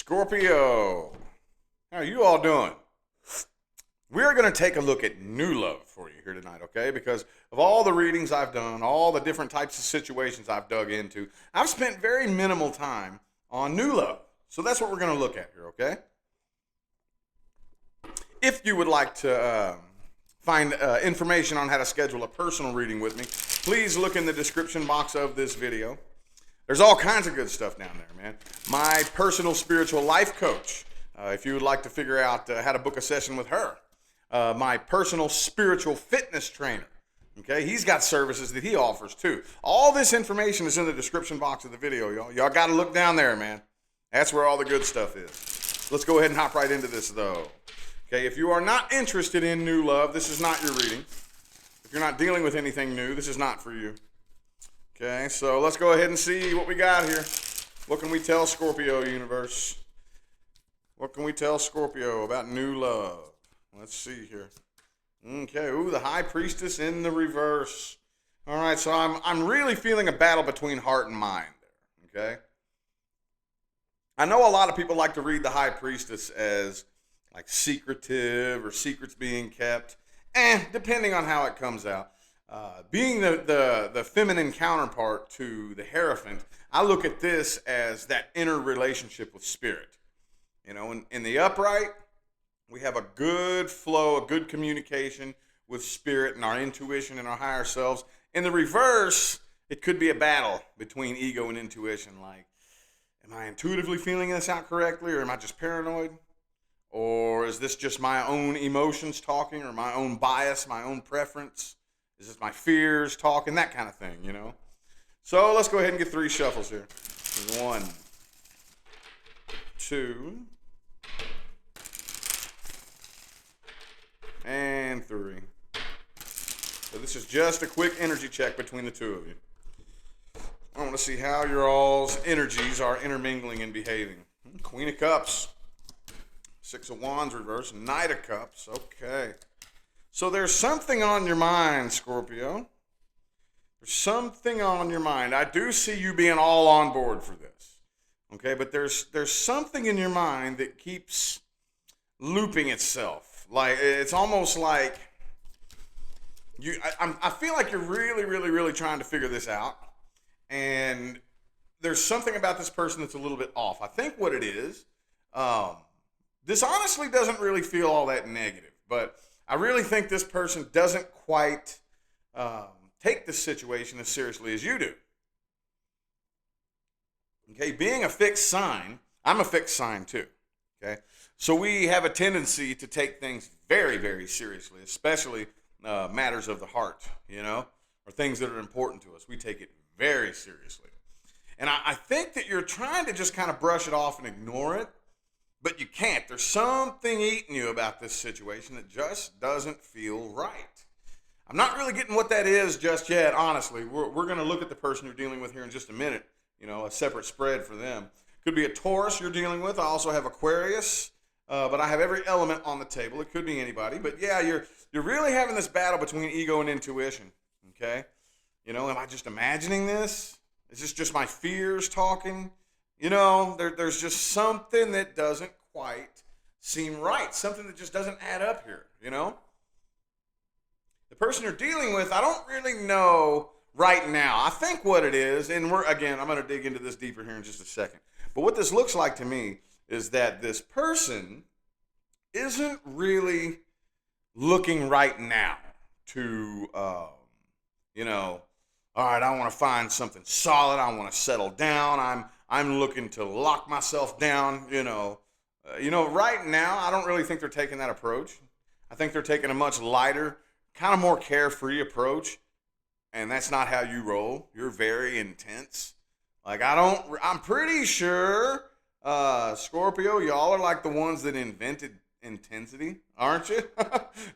Scorpio, how are you all doing? We're going to take a look at new love for you here tonight, okay? Because of all the readings I've done, all the different types of situations I've dug into, I've spent very minimal time on new love. So that's what we're going to look at here, okay? If you would like to find information on how to schedule a personal reading with me, please look in the description box of this video. There's all kinds of good stuff down there, man. My personal spiritual life coach, if you would like to figure out how to book a session with her. My personal spiritual fitness trainer, okay? He's got services that he offers too. All this information is in the description box of the video, y'all. Y'all got to look down there, man. That's where all the good stuff is. Let's go ahead and hop right into this, though. Okay, if you are not interested in new love, this is not your reading. If you're not dealing with anything new, this is not for you. Okay, so let's go ahead and see what we got here. What can we tell Scorpio universe? What can we tell Scorpio about new love? Let's see here. Okay, ooh, the High Priestess in the reverse. All right, so I'm really feeling a battle between heart and mind there, okay? I know a lot of people like to read the High Priestess as like secretive or secrets being kept, depending on how it comes out. Being the feminine counterpart to the Hierophant, I look at this as that inner relationship with spirit. You know, in the upright, we have a good flow, a good communication with spirit and our intuition and our higher selves. In the reverse, it could be a battle between ego and intuition. Like, am I intuitively feeling this out correctly, or am I just paranoid? Or is this just my own emotions talking, or my own bias, my own preference? Is this my fears talking? That kind of thing, you know? So let's go ahead and get 3 shuffles here. 1, 2, and 3. So this is just a quick energy check between the two of you. I want to see how your all's energies are intermingling and behaving. Queen of Cups. 6 of Wands reverse. Knight of Cups. Okay. So there's something on your mind, Scorpio. There's something on your mind. I do see you being all on board for this. Okay, but there's something in your mind that keeps looping itself. Like, it's almost like I feel like you're really, really, really trying to figure this out. And there's something about this person that's a little bit off. I think what it is, this honestly doesn't really feel all that negative, but I really think this person doesn't quite take this situation as seriously as you do. Okay, being a fixed sign, I'm a fixed sign too. Okay, so we have a tendency to take things very, very seriously, especially matters of the heart, you know, or things that are important to us. We take it very seriously. And I think that you're trying to just kind of brush it off and ignore it, but you can't. There's something eating you about this situation that just doesn't feel right. I'm not really getting what that is just yet, honestly. We're going to look at the person you're dealing with here in just a minute, you know, a separate spread for them. Could be a Taurus you're dealing with. I also have Aquarius, but I have every element on the table. It could be anybody. But yeah, you're really having this battle between ego and intuition, okay? You know, am I just imagining this? Is this just my fears talking? You know, there's just something that doesn't quite seem right. Something that just doesn't add up here, you know? The person you're dealing with, I don't really know right now. I think what it is, and I'm going to dig into this deeper here in just a second. But what this looks like to me is that this person isn't really looking right now to, you know, all right, I want to find something solid. I want to settle down. I'm looking to lock myself down, you know. Right now, I don't really think they're taking that approach. I think they're taking a much lighter, kind of more carefree approach, and that's not how you roll. You're very intense. Like, I'm pretty sure, Scorpio, y'all are like the ones that invented intensity, aren't you?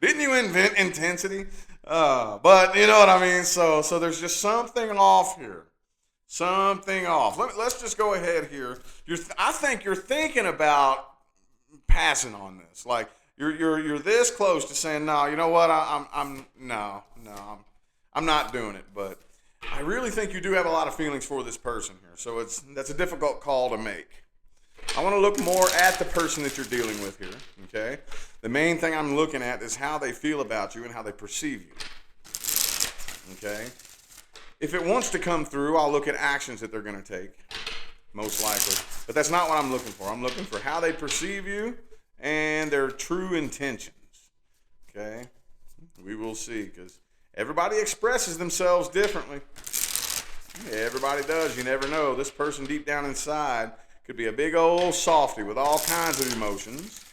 Didn't you invent intensity? But you know what I mean? So there's just something off here. Something off. Let's just go ahead here. I think you're thinking about passing on this. Like, you're this close to saying, no, you know what? I'm not doing it. But I really think you do have a lot of feelings for this person here. So that's a difficult call to make. I want to look more at the person that you're dealing with here, okay? The main thing I'm looking at is how they feel about you and how they perceive you, okay? If it wants to come through, I'll look at actions that they're going to take, most likely. But that's not what I'm looking for. I'm looking for how they perceive you and their true intentions, okay? We will see, because everybody expresses themselves differently. Yeah, everybody does. You never know. This person deep down inside could be a big old softy with all kinds of emotions.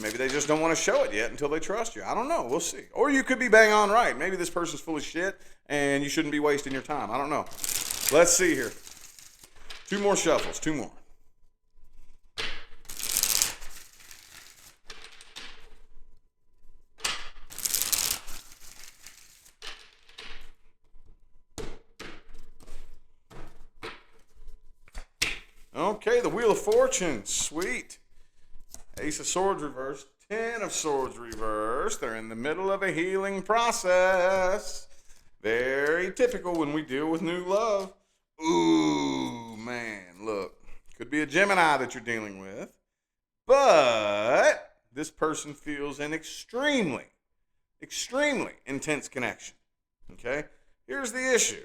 Maybe they just don't want to show it yet until they trust you. I don't know. We'll see. Or you could be bang on right. Maybe this person's full of shit and you shouldn't be wasting your time. I don't know. Let's see here. 2 more shuffles. 2 more. Okay, the Wheel of Fortune. Sweet. Ace of Swords reversed. 10 of Swords reversed. They're in the middle of a healing process. Very typical when we deal with new love. Ooh, man, look. Could be a Gemini that you're dealing with. But this person feels an extremely intense connection. Okay? Here's the issue.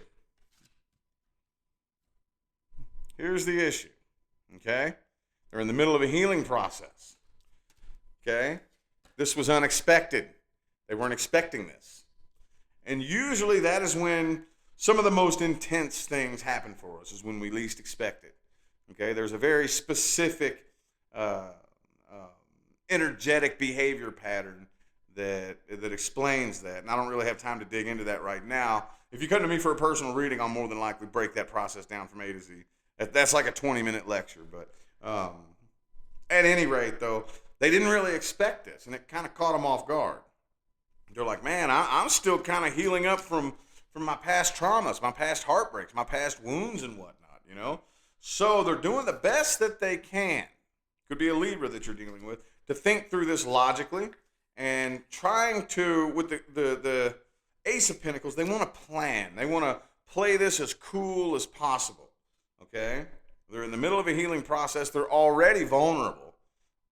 Okay? They're in the middle of a healing process. Okay? This was unexpected. They weren't expecting this. And usually that is when some of the most intense things happen for us, is when we least expect it. Okay? There's a very specific energetic behavior pattern that explains that. And I don't really have time to dig into that right now. If you come to me for a personal reading, I'll more than likely break that process down from A to Z. That's like a 20-minute lecture. But at any rate, though, they didn't really expect this, and it kind of caught them off guard. They're like, man, I'm still kind of healing up from my past traumas, my past heartbreaks, my past wounds and whatnot, you know? So they're doing the best that they can. Could be a Libra that you're dealing with, to think through this logically and trying to, with the Ace of Pentacles, they want to plan. They want to play this as cool as possible, okay? They're in the middle of a healing process. They're already vulnerable.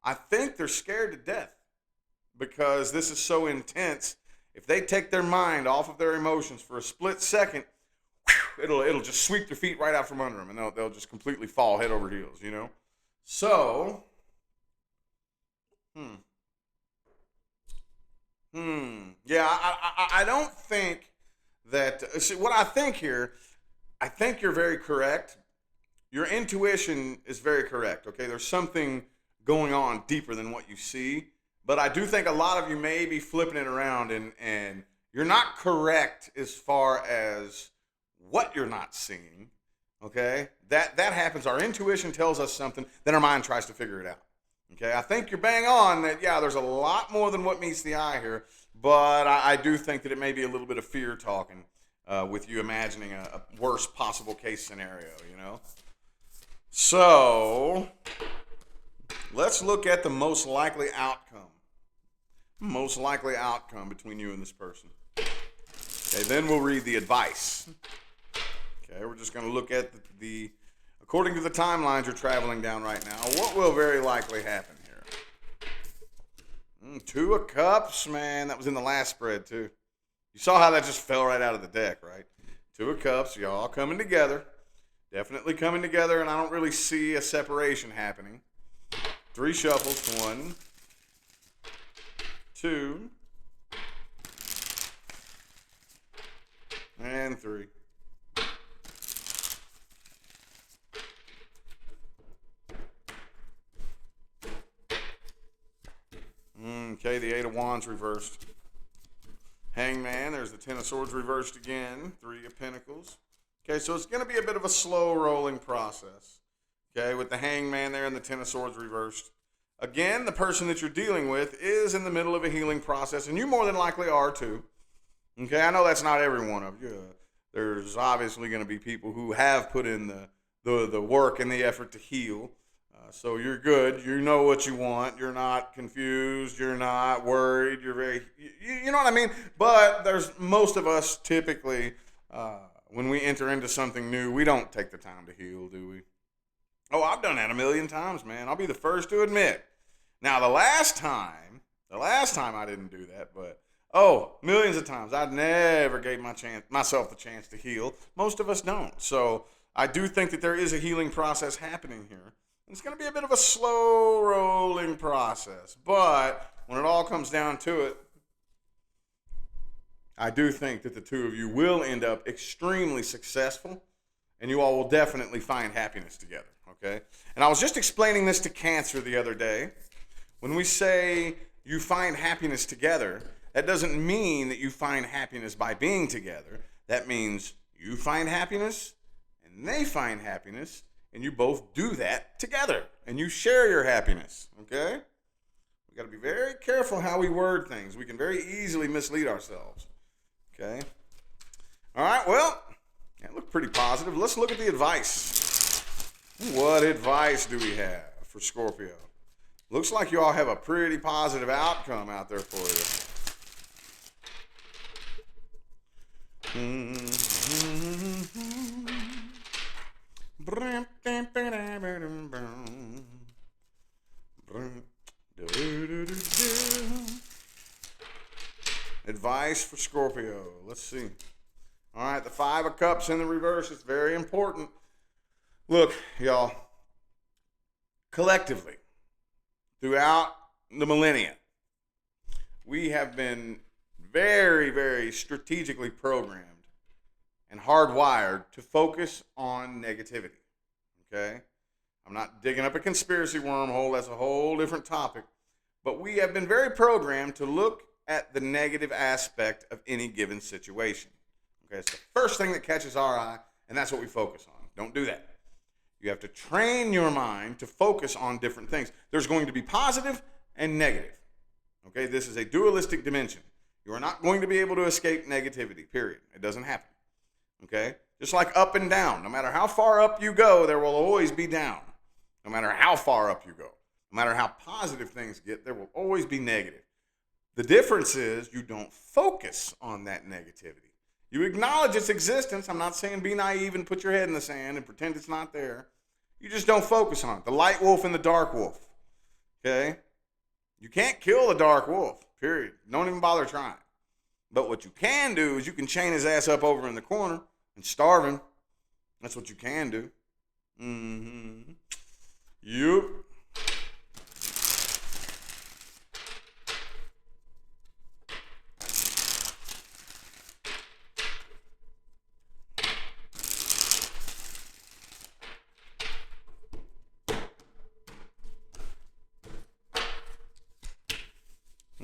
I think they're scared to death because this is so intense. If they take their mind off of their emotions for a split second, it'll just sweep their feet right out from under them, and they'll just completely fall head over heels, you know? So, yeah, I don't think that, see, what I think here, I think you're very correct. Your intuition is very correct, okay? There's something going on deeper than what you see, but I do think a lot of you may be flipping it around, and you're not correct as far as what you're not seeing, okay? That happens. Our intuition tells us something, then our mind tries to figure it out, okay? I think you're bang on that, yeah, there's a lot more than what meets the eye here, but I do think that it may be a little bit of fear talking with you imagining a worst possible case scenario, you know? So, let's look at the most likely outcome. Most likely outcome between you and this person. Okay, then we'll read the advice. Okay, we're just going to look at the according to the timelines you're traveling down right now, what will very likely happen here? 2 of Cups, man, that was in the last spread too. You saw how that just fell right out of the deck, right? 2 of Cups, y'all coming together. Definitely coming together, and I don't really see a separation happening. 3 shuffles. 1, 2, and 3. Okay, the 8 of Wands reversed. Hangman, there's the 10 of Swords reversed again. 3 of Pentacles. Okay, so it's going to be a bit of a slow rolling process. Okay, with the Hangman there and the 10 of Swords reversed. Again, the person that you're dealing with is in the middle of a healing process, and you more than likely are too. Okay, I know that's not every one of you. There's obviously going to be people who have put in the work and the effort to heal. So you're good. You know what you want. You're not confused. You're not worried. You're very, you know what I mean? But there's most of us typically, when we enter into something new, we don't take the time to heal, do we? Oh, I've done that a million times, man. I'll be the first to admit. Now, the last time I didn't do that, but millions of times I never gave myself the chance to heal. Most of us don't. So I do think that there is a healing process happening here. It's going to be a bit of a slow rolling process, but when it all comes down to it, I do think that the two of you will end up extremely successful, and you all will definitely find happiness together, okay? And I was just explaining this to Cancer the other day. When we say you find happiness together, that doesn't mean that you find happiness by being together. That means you find happiness, and they find happiness, and you both do that together, and you share your happiness, okay? We got to be very careful how we word things. We can very easily mislead ourselves. Okay. All right. Well, that looked pretty positive. Let's look at the advice. What advice do we have for Scorpio? Looks like you all have a pretty positive outcome out there for you. Advice for Scorpio. Let's see. All right, the Five of Cups in the reverse is very important. Look, y'all, collectively, throughout the millennia, we have been very, very strategically programmed and hardwired to focus on negativity. Okay? I'm not digging up a conspiracy wormhole. That's a whole different topic. But we have been very programmed to look at the negative aspect of any given situation. Okay, it's the first thing that catches our eye, and that's what we focus on. Don't do that. You have to train your mind to focus on different things. There's going to be positive and negative. Okay, this is a dualistic dimension. You are not going to be able to escape negativity, period. It doesn't happen. Okay, just like up and down. No matter how far up you go, there will always be down. No matter how far up you go. No matter how positive things get, there will always be negative. The difference is you don't focus on that negativity. You acknowledge its existence. I'm not saying be naive and put your head in the sand and pretend it's not there. You just don't focus on it. The light wolf and the dark wolf. Okay? You can't kill the dark wolf, period. Don't even bother trying. But what you can do is you can chain his ass up over in the corner and starve him. That's what you can do. Mm-hmm. Yup.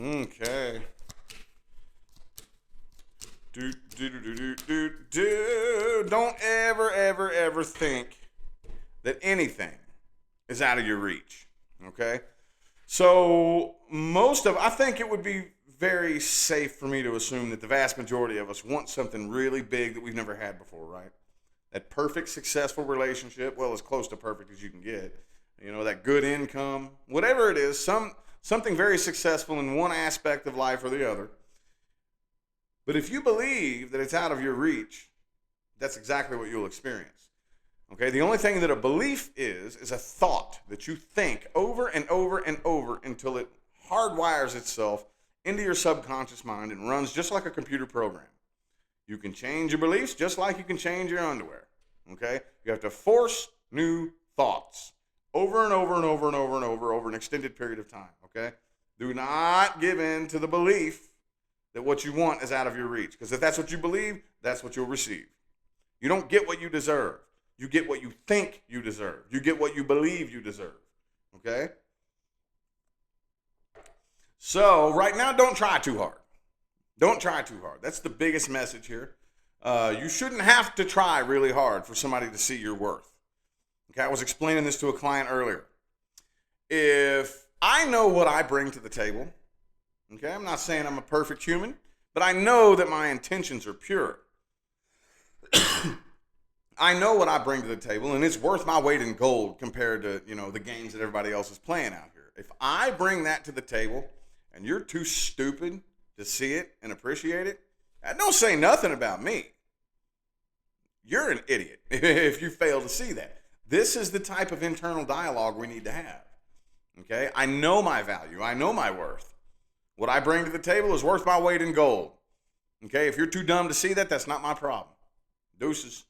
Okay. Don't ever think that anything is out of your reach. Okay? So I think it would be very safe for me to assume that the vast majority of us want something really big that we've never had before, right? That perfect, successful relationship, well, as close to perfect as you can get. You know, that good income, whatever it is, something very successful in one aspect of life or the other. But if you believe that it's out of your reach, that's exactly what you'll experience. Okay, the only thing that a belief is a thought that you think over and over and over until it hardwires itself into your subconscious mind and runs just like a computer program. You can change your beliefs just like you can change your underwear. Okay, you have to force new thoughts over and over and over and over and over an extended period of time. Okay, do not give in to the belief that what you want is out of your reach. Because if that's what you believe, that's what you'll receive. You don't get what you deserve. You get what you think you deserve. You get what you believe you deserve. Okay? So right now, don't try too hard. Don't try too hard. That's the biggest message here. You shouldn't have to try really hard for somebody to see your worth. Okay, I was explaining this to a client earlier. If I know what I bring to the table, okay, I'm not saying I'm a perfect human, but I know that my intentions are pure. I know what I bring to the table, and it's worth my weight in gold compared to, the games that everybody else is playing out here. If I bring that to the table, and you're too stupid to see it and appreciate it, that don't say nothing about me. You're an idiot if you fail to see that. This is the type of internal dialogue we need to have. Okay? I know my value. I know my worth. What I bring to the table is worth my weight in gold. Okay? If you're too dumb to see that, that's not my problem. Deuces.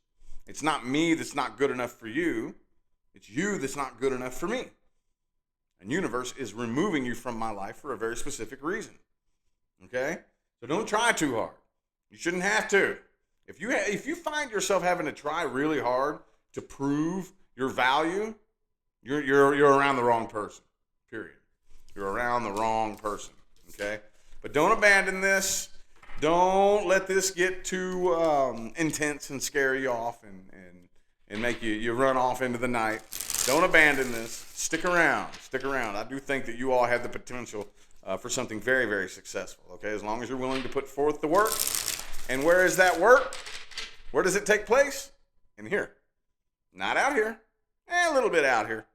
It's not me that's not good enough for you. It's you that's not good enough for me. And universe is removing you from my life for a very specific reason. Okay? So don't try too hard. You shouldn't have to. If you find yourself having to try really hard to prove your value, you're around the wrong person. Period. You're around the wrong person. Okay? But don't abandon this. Don't let this get too intense and scare you off and make you run off into the night. Don't abandon this. Stick around. Stick around. I do think that you all have the potential for something very, very successful. Okay? As long as you're willing to put forth the work. And where is that work? Where does it take place? In here. Not out here. A little bit out here.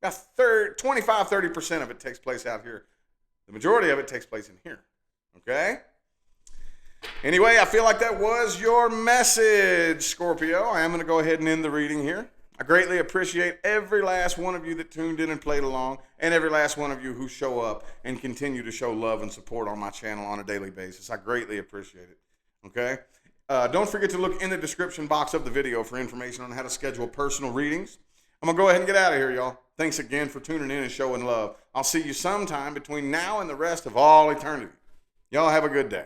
About 25-30% of it takes place out here. The majority of it takes place in here. Okay? Anyway, I feel like that was your message, Scorpio. I am going to go ahead and end the reading here. I greatly appreciate every last one of you that tuned in and played along, and every last one of you who show up and continue to show love and support on my channel on a daily basis. I greatly appreciate it. Okay? Don't forget to look in the description box of the video for information on how to schedule personal readings. I'm going to go ahead and get out of here, y'all. Thanks again for tuning in and showing love. I'll see you sometime between now and the rest of all eternity. Y'all have a good day.